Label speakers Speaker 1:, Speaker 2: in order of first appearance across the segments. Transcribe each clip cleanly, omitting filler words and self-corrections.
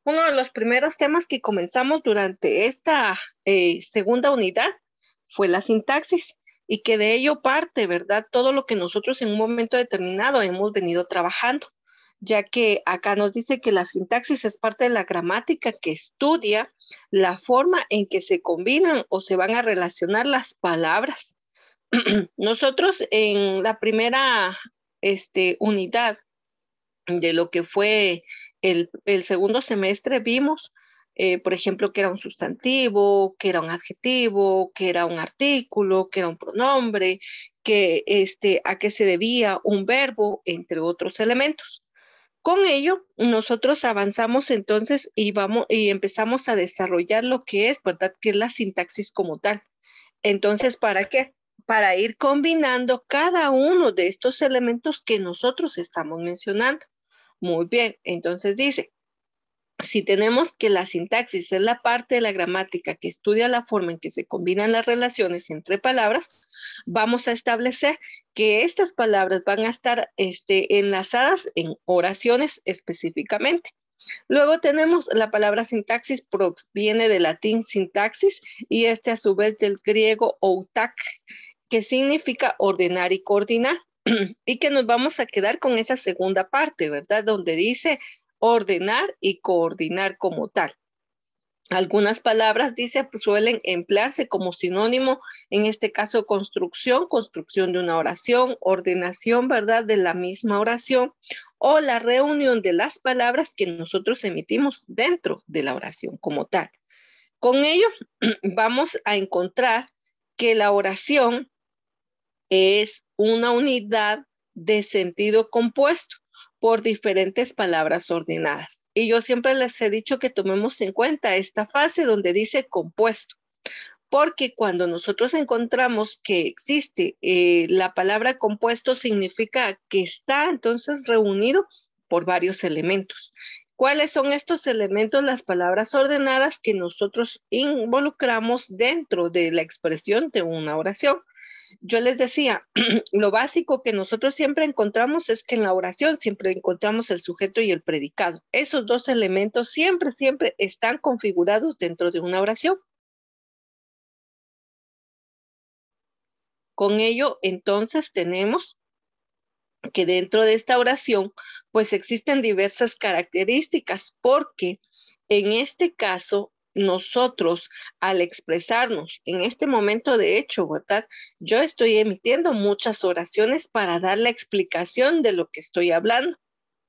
Speaker 1: Uno de los primeros temas que comenzamos durante esta segunda unidad fue la sintaxis y que de ello parte, ¿verdad? Todo lo que nosotros en un momento determinado hemos venido trabajando, ya que acá nos dice que la sintaxis es parte de la gramática que estudia la forma en que se combinan o se van a relacionar las palabras. Nosotros en la primera unidad de lo que fue el segundo semestre vimos, por ejemplo, que era un sustantivo, que era un adjetivo, que era un artículo, que era un pronombre, que a qué se debía un verbo, entre otros elementos. Con ello, nosotros avanzamos entonces y vamos y empezamos a desarrollar lo que es, ¿verdad? Que es la sintaxis como tal. Entonces, ¿para qué? Para ir combinando cada uno de estos elementos que nosotros estamos mencionando. Muy bien, entonces dice, si tenemos que la sintaxis es la parte de la gramática que estudia la forma en que se combinan las relaciones entre palabras, vamos a establecer que estas palabras van a estar enlazadas en oraciones específicamente. Luego tenemos la palabra sintaxis, proviene del latín sintaxis y a su vez del griego outak, que significa ordenar y coordinar. Y que nos vamos a quedar con esa segunda parte, ¿verdad? Donde dice ordenar y coordinar como tal. Algunas palabras, dice, pues, suelen emplearse como sinónimo, en este caso construcción, construcción de una oración, ordenación, ¿verdad? De la misma oración o la reunión de las palabras que nosotros emitimos dentro de la oración como tal. Con ello, vamos a encontrar que la oración es una unidad de sentido compuesto por diferentes palabras ordenadas. Y yo siempre les he dicho que tomemos en cuenta esta fase donde dice compuesto, porque cuando nosotros encontramos que existe la palabra compuesto, significa que está entonces reunido por varios elementos. ¿Cuáles son estos elementos? Las palabras ordenadas que nosotros involucramos dentro de la expresión de una oración. Yo les decía, lo básico que nosotros siempre encontramos es que en la oración siempre encontramos el sujeto y el predicado. Esos dos elementos siempre, siempre están configurados dentro de una oración. Con ello, entonces, tenemos que dentro de esta oración, pues existen diversas características, porque en este caso, nosotros al expresarnos en este momento, de hecho, ¿verdad? Yo estoy emitiendo muchas oraciones para dar la explicación de lo que estoy hablando.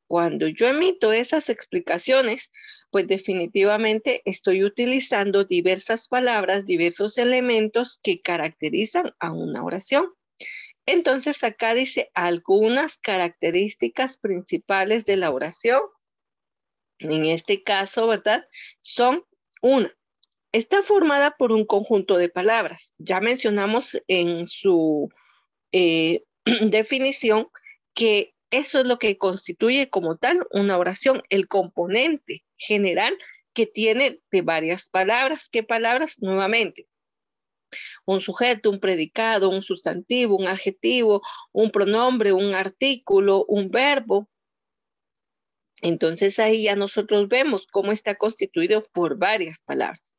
Speaker 1: Cuando yo emito esas explicaciones, pues definitivamente estoy utilizando diversas palabras, diversos elementos que caracterizan a una oración. Entonces acá dice algunas características principales de la oración. En este caso, ¿verdad? Son una, está formada por un conjunto de palabras. Ya mencionamos en su definición que eso es lo que constituye como tal una oración, el componente general que tiene de varias palabras. ¿Qué palabras? Nuevamente, un sujeto, un predicado, un sustantivo, un adjetivo, un pronombre, un artículo, un verbo. Entonces ahí ya nosotros vemos cómo está constituido por varias palabras.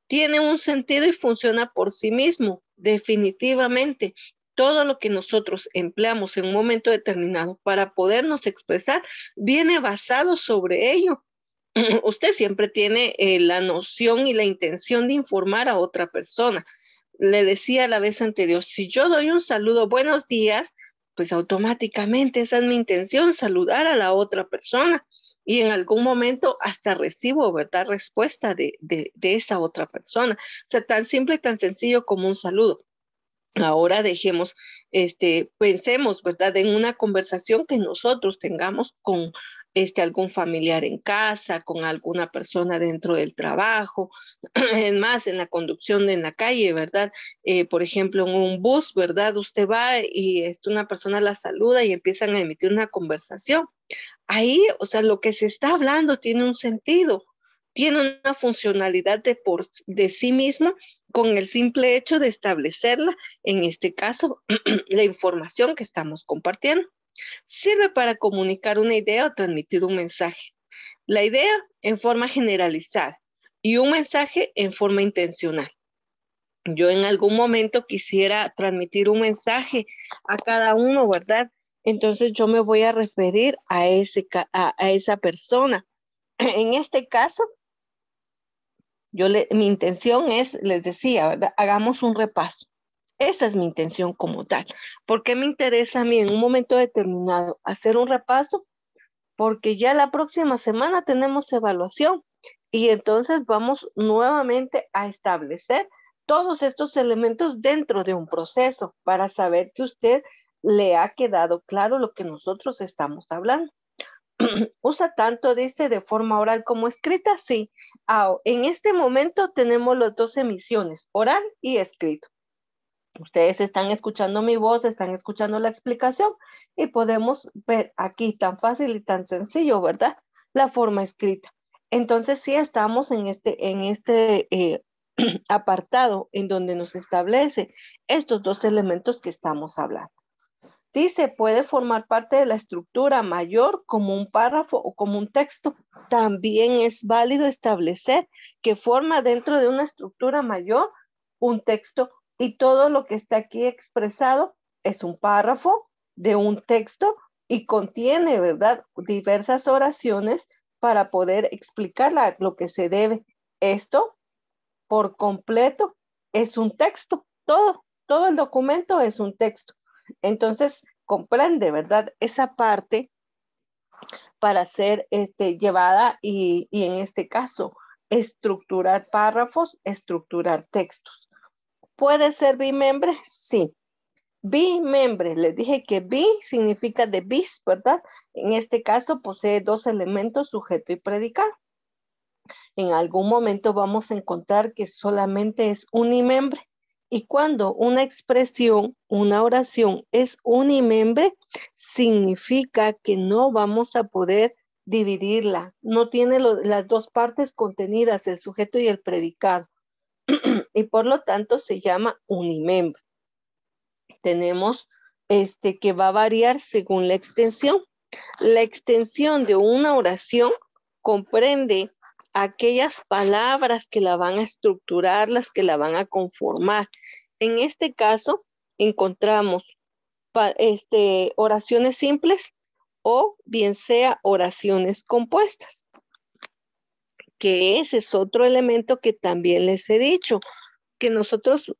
Speaker 1: Tiene un sentido y funciona por sí mismo, definitivamente. Todo lo que nosotros empleamos en un momento determinado para podernos expresar viene basado sobre ello. Usted siempre tiene la noción y la intención de informar a otra persona. Le decía la vez anterior, si yo doy un saludo, buenos días, pues automáticamente esa es mi intención, saludar a la otra persona. Y en algún momento hasta recibo, ¿verdad? Respuesta de esa otra persona. O sea, tan simple y tan sencillo como un saludo. Ahora dejemos, pensemos, ¿verdad? En una conversación que nosotros tengamos con algún familiar en casa, con alguna persona dentro del trabajo, es más, en la conducción en la calle, ¿verdad? Por ejemplo, en un bus, ¿verdad? Usted va y una persona la saluda y empiezan a emitir una conversación. Ahí, o sea, lo que se está hablando tiene un sentido, tiene una funcionalidad de sí mismo con el simple hecho de establecerla, en este caso, la información que estamos compartiendo. Sirve para comunicar una idea o transmitir un mensaje. La idea en forma generalizada y un mensaje en forma intencional. Yo en algún momento quisiera transmitir un mensaje a cada uno, ¿verdad? Entonces yo me voy a referir a esa persona. En este caso, mi intención es, les decía, ¿verdad? Hagamos un repaso. Esa es mi intención como tal. ¿Por qué me interesa a mí en un momento determinado hacer un repaso? Porque ya la próxima semana tenemos evaluación y entonces vamos nuevamente a establecer todos estos elementos dentro de un proceso para saber que usted le ha quedado claro lo que nosotros estamos hablando. Usa tanto, dice, de forma oral como escrita, sí. En este momento tenemos las dos emisiones, oral y escrito. Ustedes están escuchando mi voz, están escuchando la explicación y podemos ver aquí tan fácil y tan sencillo, ¿verdad? La forma escrita. Entonces sí estamos en este apartado en donde nos establece estos dos elementos que estamos hablando. Dice, puede formar parte de la estructura mayor como un párrafo o como un texto. También es válido establecer que forma dentro de una estructura mayor un texto y todo lo que está aquí expresado es un párrafo de un texto y contiene, ¿verdad?, diversas oraciones para poder explicar lo que se debe. Esto por completo es un texto, todo el documento es un texto. Entonces, comprende, ¿verdad? Esa parte para ser llevada y en este caso, estructurar párrafos, estructurar textos. ¿Puede ser bimembre? Sí. Bimembre, les dije que bi significa de bis, ¿verdad? En este caso posee dos elementos, sujeto y predicado. En algún momento vamos a encontrar que solamente es unimembre. Y cuando una expresión, una oración es unimembre, significa que no vamos a poder dividirla. No tiene las dos partes contenidas, el sujeto y el predicado. Y por lo tanto se llama unimembre. Tenemos que va a variar según la extensión. La extensión de una oración comprende aquellas palabras que la van a estructurar, las que la van a conformar. En este caso, encontramos oraciones simples o bien sea oraciones compuestas, que ese es otro elemento que también les he dicho, que nosotros,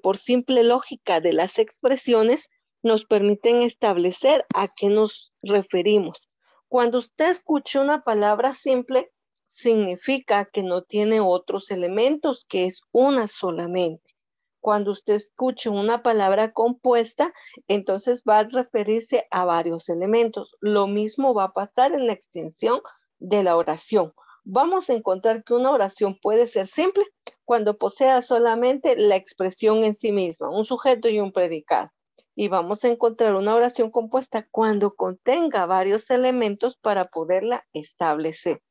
Speaker 1: por simple lógica de las expresiones, nos permiten establecer a qué nos referimos. Cuando usted escucha una palabra simple, significa que no tiene otros elementos, que es una solamente. Cuando usted escucha una palabra compuesta, entonces va a referirse a varios elementos. Lo mismo va a pasar en la extensión de la oración. Vamos a encontrar que una oración puede ser simple cuando posea solamente la expresión en sí misma, un sujeto y un predicado. Y vamos a encontrar una oración compuesta cuando contenga varios elementos para poderla establecer.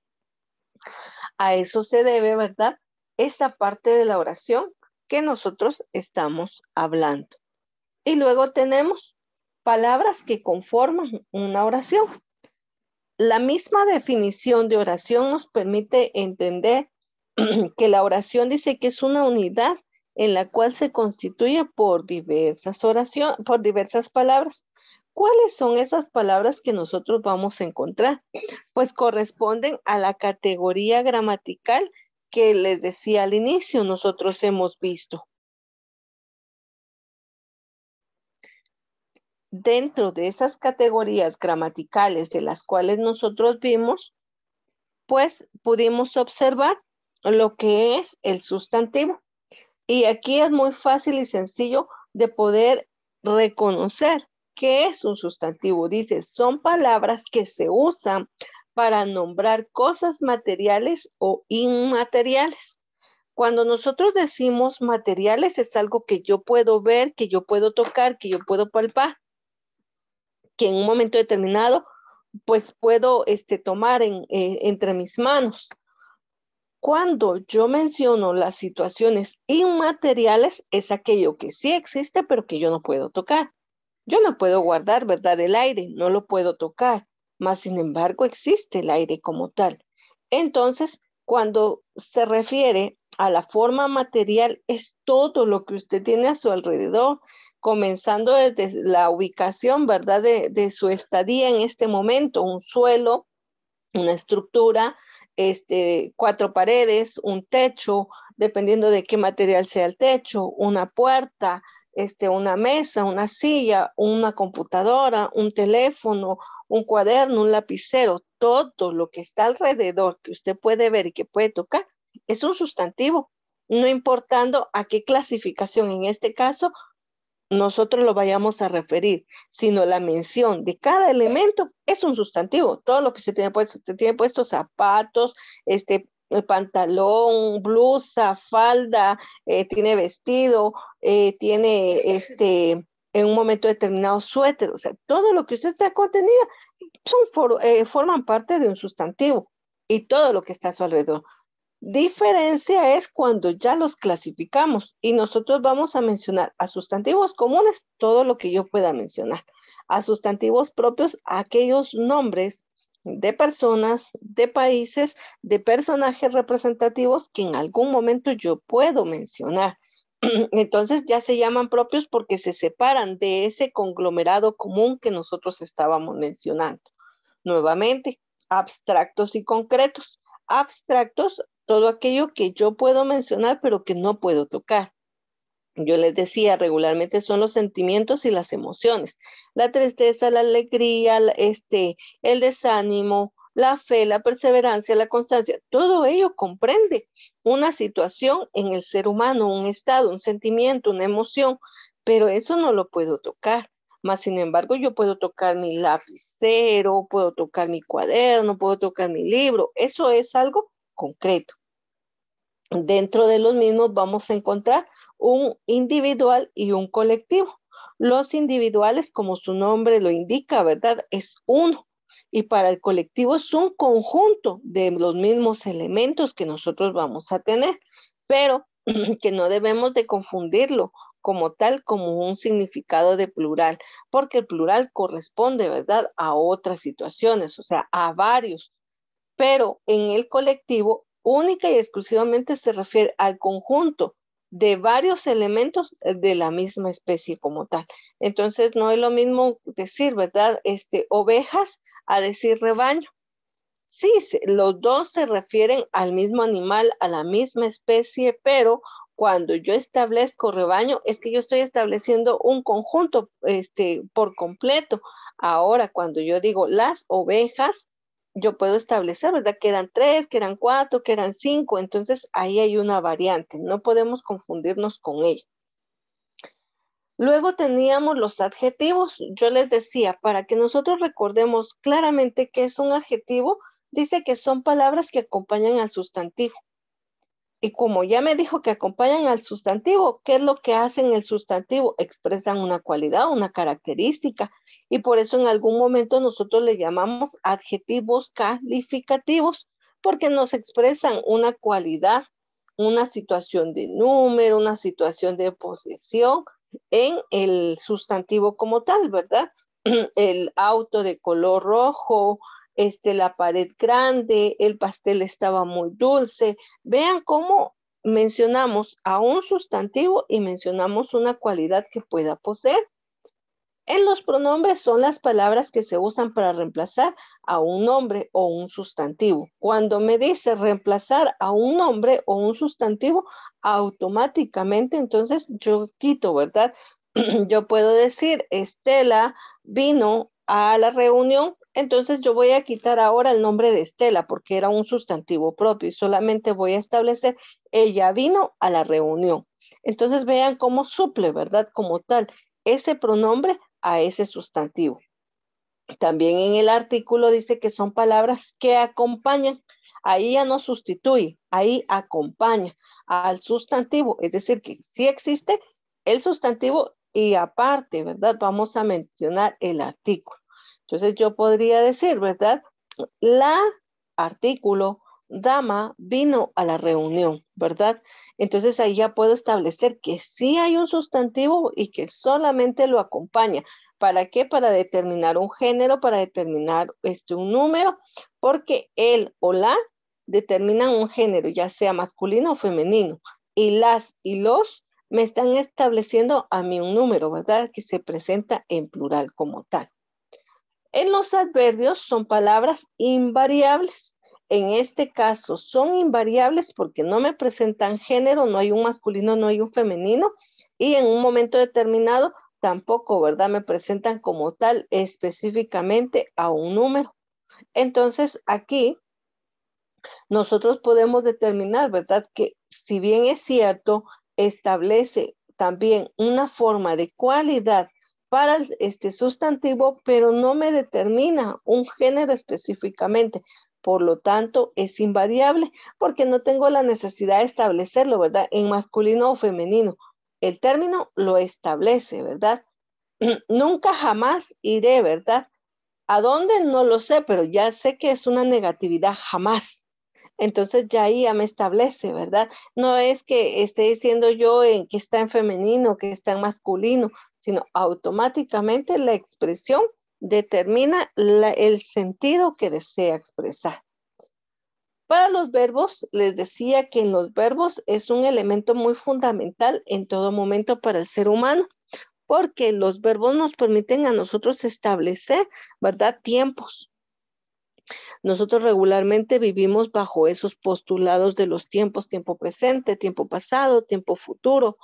Speaker 1: A eso se debe, ¿verdad?, esta parte de la oración que nosotros estamos hablando. Y luego tenemos palabras que conforman una oración. La misma definición de oración nos permite entender que la oración dice que es una unidad en la cual se constituye por diversas oraciones, por diversas palabras. ¿Cuáles son esas palabras que nosotros vamos a encontrar? Pues corresponden a la categoría gramatical que les decía al inicio, nosotros hemos visto. Dentro de esas categorías gramaticales de las cuales nosotros vimos, pues pudimos observar lo que es el sustantivo. Y aquí es muy fácil y sencillo de poder reconocer qué es un sustantivo. Dice, son palabras que se usan para nombrar cosas materiales o inmateriales. Cuando nosotros decimos materiales es algo que yo puedo ver, que yo puedo tocar, que yo puedo palpar, que en un momento determinado pues puedo tomar entre mis manos. Cuando yo menciono las situaciones inmateriales, es aquello que sí existe, pero que yo no puedo tocar. Yo no puedo guardar, ¿verdad?, el aire, no lo puedo tocar, mas sin embargo existe el aire como tal. Entonces, cuando se refiere a la forma material, es todo lo que usted tiene a su alrededor, comenzando desde la ubicación, ¿verdad? De su estadía en este momento, un suelo, una estructura, cuatro paredes, un techo, dependiendo de qué material sea el techo, una puerta, una mesa, una silla, una computadora, un teléfono, un cuaderno, un lapicero, todo lo que está alrededor que usted puede ver y que puede tocar es un sustantivo, no importando a qué clasificación en este caso nosotros lo vayamos a referir, sino la mención de cada elemento es un sustantivo. Todo lo que se tiene puesto zapatos, pantalón, blusa, falda, tiene vestido, tiene en un momento determinado suéter, o sea, todo lo que usted está contenido forman parte de un sustantivo y todo lo que está a su alrededor. Diferencia es cuando ya los clasificamos y nosotros vamos a mencionar a sustantivos comunes todo lo que yo pueda mencionar, a sustantivos propios aquellos nombres de personas, de países, de personajes representativos que en algún momento yo puedo mencionar. Entonces ya se llaman propios porque se separan de ese conglomerado común que nosotros estábamos mencionando. Nuevamente, abstractos y concretos. Abstractos, todo aquello que yo puedo mencionar, pero que no puedo tocar. Yo les decía, regularmente son los sentimientos y las emociones. La tristeza, la alegría, el desánimo, la fe, la perseverancia, la constancia, todo ello comprende una situación en el ser humano, un estado, un sentimiento, una emoción, pero eso no lo puedo tocar. Más sin embargo, yo puedo tocar mi lapicero, puedo tocar mi cuaderno, puedo tocar mi libro. Eso es algo concreto. Dentro de los mismos vamos a encontrar un individual y un colectivo. Los individuales, como su nombre lo indica, ¿verdad? Es uno. Y para el colectivo es un conjunto de los mismos elementos que nosotros vamos a tener, pero que no debemos de confundirlo como tal, como un significado de plural, porque el plural corresponde, ¿verdad?, a otras situaciones, o sea, a varios, pero en el colectivo única y exclusivamente se refiere al conjunto de varios elementos de la misma especie como tal. Entonces no es lo mismo decir, ¿verdad? Ovejas a decir rebaño. Sí, los dos se refieren al mismo animal, a la misma especie, pero cuando yo establezco rebaño es que yo estoy estableciendo un conjunto por completo. Ahora, cuando yo digo las ovejas, yo puedo establecer, ¿verdad? Que eran tres, que eran cuatro, que eran cinco. Entonces ahí hay una variante. No podemos confundirnos con ello. Luego teníamos los adjetivos. Yo les decía, para que nosotros recordemos claramente qué es un adjetivo, dice que son palabras que acompañan al sustantivo. Y como ya me dijo que acompañan al sustantivo, ¿qué es lo que hacen el sustantivo? Expresan una cualidad, una característica. Y por eso en algún momento nosotros le llamamos adjetivos calificativos, porque nos expresan una cualidad, una situación de número, una situación de posesión en el sustantivo como tal, ¿verdad? El auto de color rojo, la pared grande, el pastel estaba muy dulce. Vean cómo mencionamos a un sustantivo y mencionamos una cualidad que pueda poseer. En los pronombres son las palabras que se usan para reemplazar a un nombre o un sustantivo. Cuando me dice reemplazar a un nombre o un sustantivo, automáticamente entonces yo quito, ¿verdad? Yo puedo decir, Estela vino a la reunión, entonces yo voy a quitar ahora el nombre de Estela porque era un sustantivo propio y solamente voy a establecer, ella vino a la reunión. Entonces vean cómo suple, ¿verdad? Como tal, ese pronombre a ese sustantivo. También en el artículo dice que son palabras que acompañan. Ahí ya no sustituye, ahí acompaña al sustantivo. Es decir, que sí existe el sustantivo y aparte, ¿verdad? Vamos a mencionar el artículo. Entonces yo podría decir, ¿verdad? La artículo, dama vino a la reunión, ¿verdad? Entonces ahí ya puedo establecer que sí hay un sustantivo y que solamente lo acompaña. ¿Para qué? Para determinar un género, para determinar un número, porque él o la determinan un género, ya sea masculino o femenino. Y las y los me están estableciendo a mí un número, ¿verdad? Que se presenta en plural como tal. En los adverbios son palabras invariables. En este caso son invariables porque no me presentan género, no hay un masculino, no hay un femenino, y en un momento determinado tampoco, ¿verdad? Me presentan como tal específicamente a un número. Entonces aquí nosotros podemos determinar, ¿verdad? Que si bien es cierto, establece también una forma de cualidad para este sustantivo, pero no me determina un género específicamente. Por lo tanto, es invariable porque no tengo la necesidad de establecerlo, ¿verdad? En masculino o femenino. El término lo establece, ¿verdad? Nunca jamás iré, ¿verdad? ¿A dónde? No lo sé, pero ya sé que es una negatividad jamás. Entonces ya ahí ya me establece, ¿verdad? No es que esté diciendo yo en que está en femenino, que está en masculino, sino automáticamente la expresión determina el sentido que desea expresar. Para los verbos, les decía que en los verbos es un elemento muy fundamental en todo momento para el ser humano, porque los verbos nos permiten a nosotros establecer, ¿verdad? Tiempos. Nosotros regularmente vivimos bajo esos postulados de los tiempos, tiempo presente, tiempo pasado, tiempo futuro.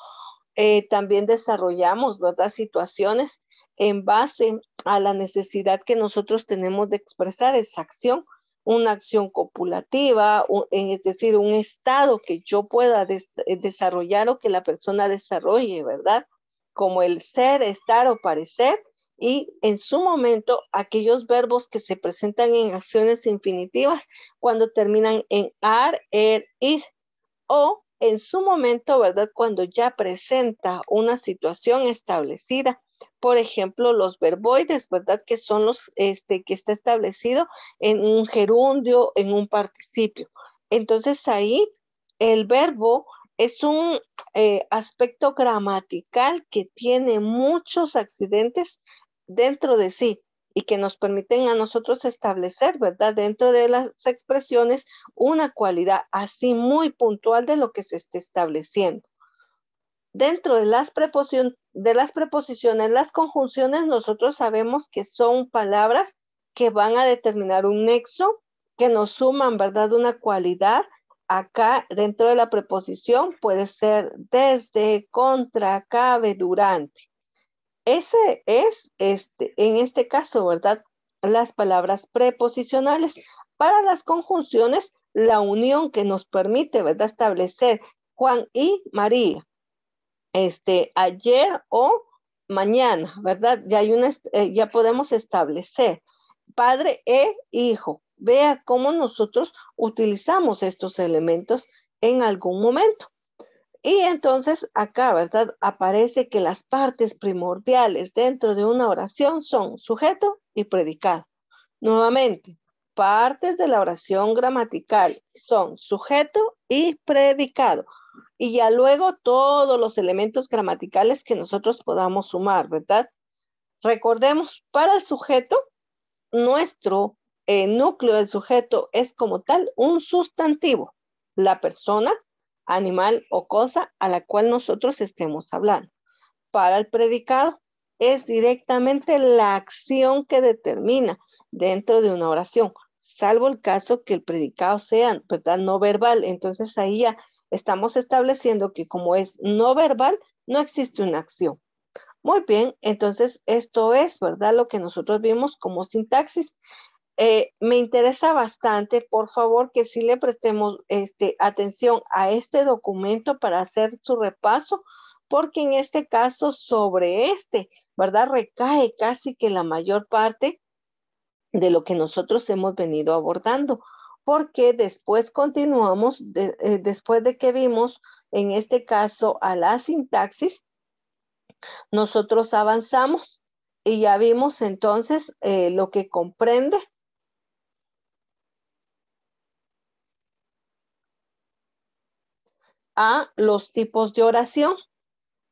Speaker 1: También desarrollamos, ¿verdad? Situaciones en base a la necesidad que nosotros tenemos de expresar esa acción, una acción copulativa, es decir, un estado que yo pueda desarrollar o que la persona desarrolle, ¿verdad? Como el ser, estar o parecer, y en su momento aquellos verbos que se presentan en acciones infinitivas cuando terminan en ar, ir, o en su momento, ¿verdad? Cuando ya presenta una situación establecida. Por ejemplo, los verboides, ¿verdad? Que son los que está establecido en un gerundio, en un participio. Entonces ahí el verbo es un aspecto gramatical que tiene muchos accidentes dentro de sí y que nos permiten a nosotros establecer, ¿verdad? Dentro de las expresiones una cualidad así muy puntual de lo que se esté estableciendo. Dentro de las preposiciones, las conjunciones, nosotros sabemos que son palabras que van a determinar un nexo, que nos suman, ¿verdad? Una cualidad. Acá, dentro de la preposición, puede ser desde, contra, cabe, durante. Ese es, en este caso, ¿verdad? Las palabras preposicionales. Para las conjunciones, la unión que nos permite, ¿verdad? Establecer Juan y María, ayer o mañana, ¿verdad? Ya hay ya podemos establecer padre e hijo. Vea cómo nosotros utilizamos estos elementos en algún momento. Y entonces acá, ¿verdad? Aparece que las partes primordiales dentro de una oración son sujeto y predicado. Nuevamente, partes de la oración gramatical son sujeto y predicado. Y ya luego todos los elementos gramaticales que nosotros podamos sumar, ¿verdad? Recordemos, para el sujeto, nuestro núcleo del sujeto es como tal un sustantivo, la persona, animal o cosa a la cual nosotros estemos hablando. Para el predicado es directamente la acción que determina dentro de una oración, salvo el caso que el predicado sea, ¿verdad? No verbal. Entonces ahí ya estamos estableciendo que como es no verbal, no existe una acción. Muy bien, entonces esto es, ¿verdad? Lo que nosotros vimos como sintaxis. Me interesa bastante, por favor, que sí le prestemos atención a este documento para hacer su repaso, porque en este caso sobre ¿verdad? Recae casi que la mayor parte de lo que nosotros hemos venido abordando, porque después continuamos, después de que vimos en este caso a la sintaxis, nosotros avanzamos y ya vimos entonces lo que comprende a los tipos de oración.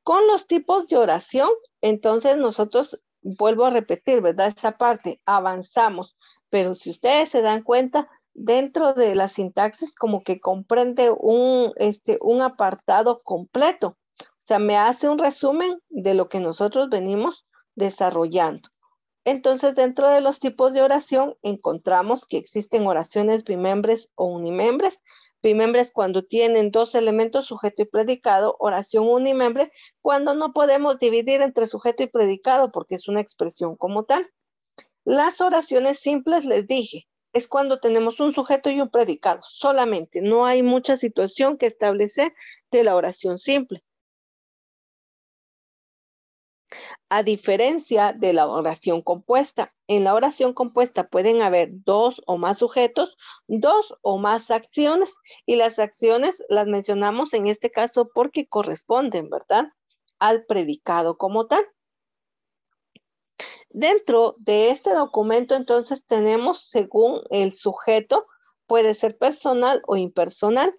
Speaker 1: Con los tipos de oración, entonces nosotros, vuelvo a repetir, ¿verdad? Esa parte, avanzamos, pero si ustedes se dan cuenta, dentro de la sintaxis como que comprende un apartado completo. O sea, me hace un resumen de lo que nosotros venimos desarrollando. Entonces, dentro de los tipos de oración, encontramos que existen oraciones bimembres o unimembres. Bimembres cuando tienen dos elementos, sujeto y predicado. Oración unimembre cuando no podemos dividir entre sujeto y predicado porque es una expresión como tal. Las oraciones simples, les dije, es cuando tenemos un sujeto y un predicado, solamente. No hay mucha situación que establecer de la oración simple. A diferencia de la oración compuesta. En la oración compuesta pueden haber dos o más sujetos, dos o más acciones, y las acciones las mencionamos en este caso porque corresponden, ¿verdad?, al predicado como tal. Dentro de este documento, entonces, tenemos según el sujeto, puede ser personal o impersonal.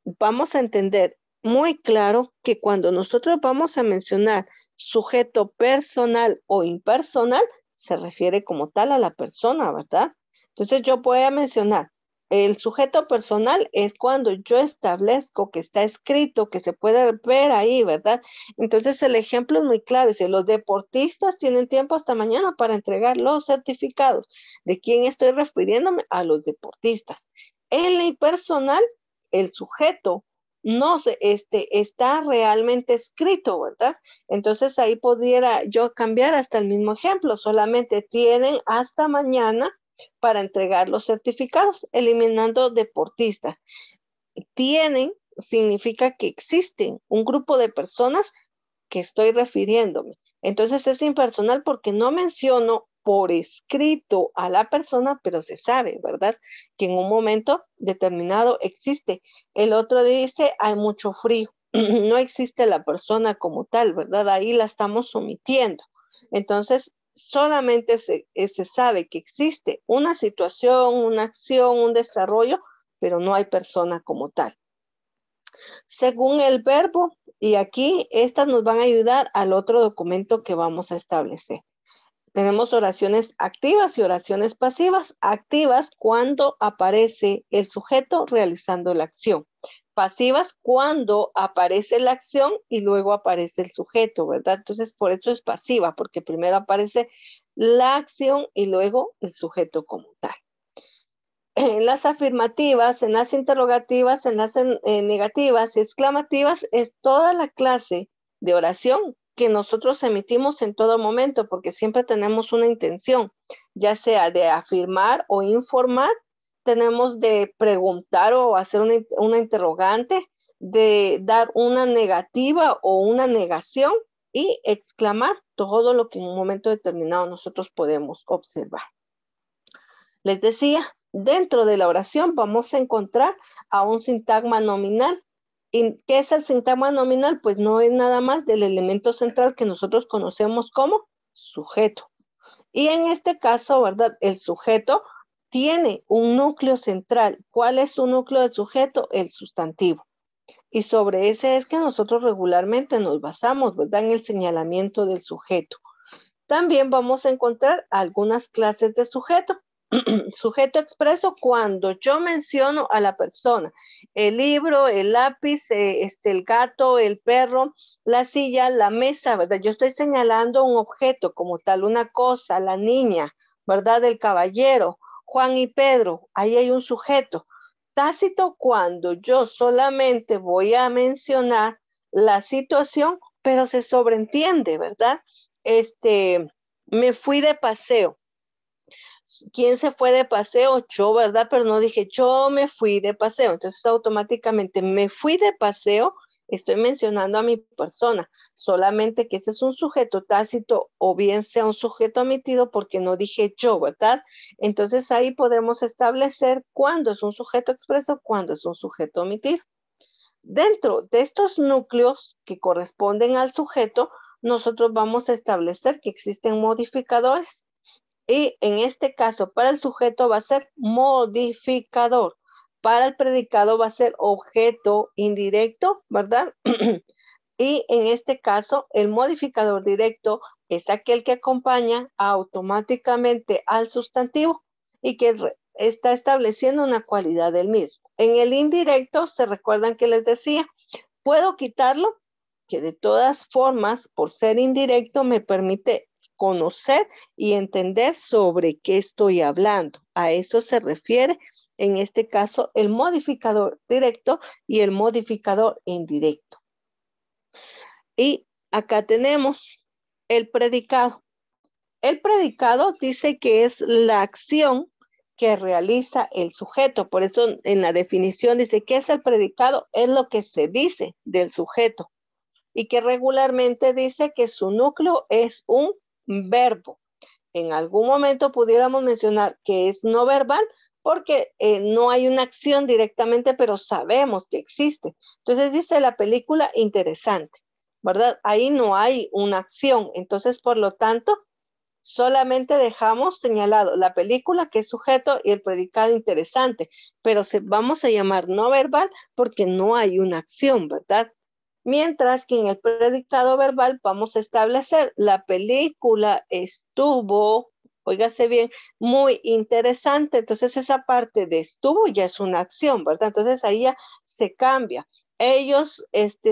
Speaker 1: Vamos a entender muy claro que cuando nosotros vamos a mencionar sujeto personal o impersonal, se refiere como tal a la persona, ¿verdad? Entonces yo voy a mencionar, el sujeto personal es cuando yo establezco que está escrito, que se puede ver ahí, ¿verdad? Entonces el ejemplo es muy claro, dice, los deportistas tienen tiempo hasta mañana para entregar los certificados. ¿De quién estoy refiriéndome? A los deportistas. En la impersonal, el sujeto no está realmente escrito, ¿verdad? Entonces ahí pudiera yo cambiar hasta el mismo ejemplo, solamente tienen hasta mañana para entregar los certificados, eliminando deportistas. Tienen significa que existen un grupo de personas que estoy refiriéndome. Entonces es impersonal porque no menciono por escrito a la persona, pero se sabe, ¿verdad?, que en un momento determinado existe. El otro dice, hay mucho frío. No existe la persona como tal, ¿verdad? Ahí la estamos omitiendo. Entonces, solamente se sabe que existe una situación, una acción, un desarrollo, pero no hay persona como tal. Según el verbo, y aquí estas nos van a ayudar al otro documento que vamos a establecer. Tenemos oraciones activas y oraciones pasivas. Activas cuando aparece el sujeto realizando la acción. Pasivas cuando aparece la acción y luego aparece el sujeto, ¿verdad? Entonces, por eso es pasiva, porque primero aparece la acción y luego el sujeto como tal. En las afirmativas, en las interrogativas, en las negativas y exclamativas, es toda la clase de oración que nosotros emitimos en todo momento, porque siempre tenemos una intención, ya sea de afirmar o informar, tenemos de preguntar o hacer una interrogante, de dar una negativa o una negación y exclamar todo lo que en un momento determinado nosotros podemos observar. Les decía, dentro de la oración vamos a encontrar a un sintagma nominal. ¿Y qué es el sintagma nominal? Pues no es nada más del elemento central que nosotros conocemos como sujeto. Y en este caso, ¿verdad?, el sujeto tiene un núcleo central. ¿Cuál es su núcleo de sujeto? El sustantivo. Y sobre ese es que nosotros regularmente nos basamos, ¿verdad?, en el señalamiento del sujeto. También vamos a encontrar algunas clases de sujeto. Sujeto expreso cuando yo menciono a la persona, el libro, el lápiz, el gato, el perro, la silla, la mesa, ¿verdad? Yo estoy señalando un objeto como tal, una cosa, la niña, ¿verdad? El caballero, Juan y Pedro, ahí hay un sujeto. Tácito cuando yo solamente voy a mencionar la situación, pero se sobreentiende, ¿verdad? Me fui de paseo. ¿Quién se fue de paseo? Yo, ¿verdad? Pero no dije, yo me fui de paseo. Entonces, automáticamente me fui de paseo, estoy mencionando a mi persona, solamente que ese es un sujeto tácito o bien sea un sujeto omitido porque no dije yo, ¿verdad? Entonces, ahí podemos establecer cuándo es un sujeto expreso, cuándo es un sujeto omitido. Dentro de estos núcleos que corresponden al sujeto, nosotros vamos a establecer que existen modificadores. Y en este caso, para el sujeto va a ser modificador. Para el predicado va a ser objeto indirecto, ¿verdad? Y en este caso, el modificador directo es aquel que acompaña automáticamente al sustantivo y que está estableciendo una cualidad del mismo. En el indirecto, se recuerdan que les decía, puedo quitarlo, que de todas formas, por ser indirecto, me permite conocer y entender sobre qué estoy hablando. A eso se refiere, en este caso, el modificador directo y el modificador indirecto. Y acá tenemos el predicado. El predicado dice que es la acción que realiza el sujeto. Por eso en la definición dice que es el predicado, es lo que se dice del sujeto. Y que regularmente dice que su núcleo es un verbo. En algún momento pudiéramos mencionar que es no verbal porque no hay una acción directamente, pero sabemos que existe. Entonces dice la película interesante, ¿verdad? Ahí no hay una acción. Entonces, por lo tanto, solamente dejamos señalado la película que es sujeto y el predicado interesante, pero vamos a llamar no verbal porque no hay una acción, ¿verdad? Mientras que en el predicado verbal vamos a establecer la película estuvo, óigase bien, muy interesante. Entonces esa parte de estuvo ya es una acción, ¿verdad? Entonces ahí ya se cambia. Ellos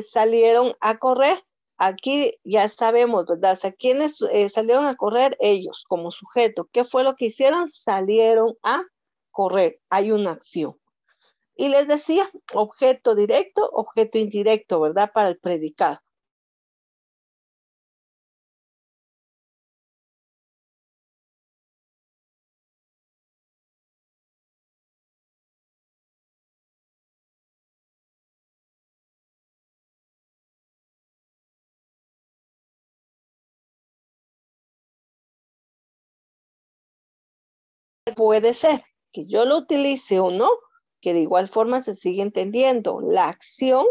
Speaker 1: salieron a correr. Aquí ya sabemos, ¿verdad? O sea, ¿quiénes salieron a correr? Ellos como sujeto. ¿Qué fue lo que hicieron? Salieron a correr. Hay una acción. Y les decía, objeto directo, objeto indirecto, ¿verdad? Para el predicado. Puede ser que yo lo utilice o no, que de igual forma se sigue entendiendo la acción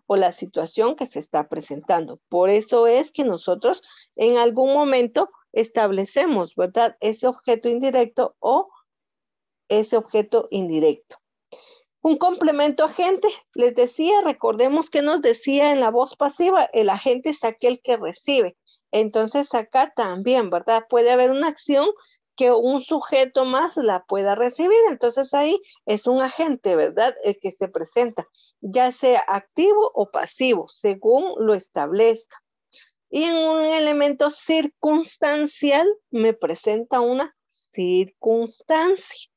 Speaker 1: o la situación que se está presentando. Por eso es que nosotros en algún momento establecemos, ¿verdad? Ese objeto indirecto o ese objeto indirecto. Un complemento agente, les decía, recordemos que nos decía en la voz pasiva, el agente es aquel que recibe. Entonces acá también, ¿verdad? Puede haber una acción que un sujeto más la pueda recibir. Entonces ahí es un agente, ¿verdad? El que se presenta, ya sea activo o pasivo, según lo establezca. Y en un elemento circunstancial me presenta una circunstancia.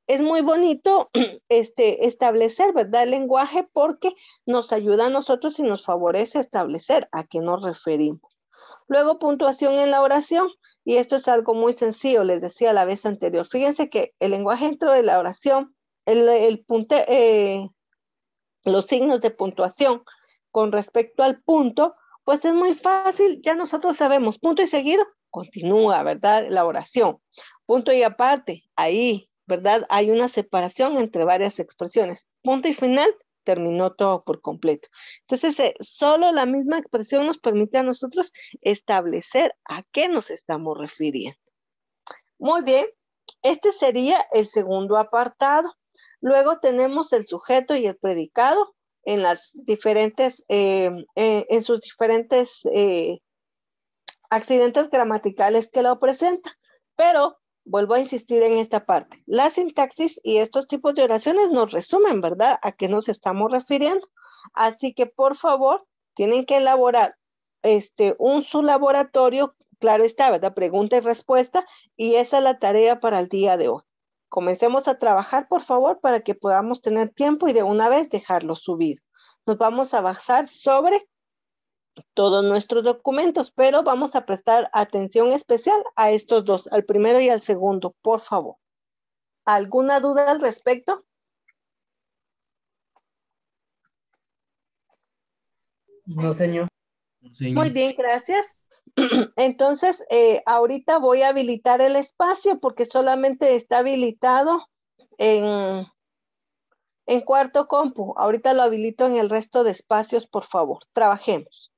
Speaker 1: Es muy bonito establecer, ¿verdad? El lenguaje porque nos ayuda a nosotros y nos favorece establecer a qué nos referimos. Luego, puntuación en la oración. Y esto es algo muy sencillo, les decía la vez anterior. Fíjense que el lenguaje dentro de la oración, los signos de puntuación con respecto al punto, pues es muy fácil. Ya nosotros sabemos, punto y seguido, continúa, ¿verdad? La oración. Punto y aparte, ahí, ¿verdad? Hay una separación entre varias expresiones. Punto y final, terminó todo por completo. Entonces, solo la misma expresión nos permite a nosotros establecer a qué nos estamos refiriendo. Muy bien, este sería el segundo apartado. Luego tenemos el sujeto y el predicado en las diferentes, en sus diferentes accidentes gramaticales que lo presentan. Pero vuelvo a insistir en esta parte. La sintaxis y estos tipos de oraciones nos resumen, ¿verdad? A qué nos estamos refiriendo. Así que, por favor, tienen que elaborar su laboratorio, claro está, ¿verdad? Pregunta y respuesta, y esa es la tarea para el día de hoy. Comencemos a trabajar, por favor, para que podamos tener tiempo y de una vez dejarlo subido. Nos vamos a basar sobre todos nuestros documentos, pero vamos a prestar atención especial a estos dos, al primero y al segundo, por favor. ¿Alguna duda al respecto?
Speaker 2: No, señor.
Speaker 3: No,
Speaker 1: Muy
Speaker 3: señor.
Speaker 1: bien, gracias. Entonces, ahorita voy a habilitar el espacio porque solamente está habilitado en, en cuarto compu. Ahorita lo habilito en el resto de espacios, por favor. Trabajemos.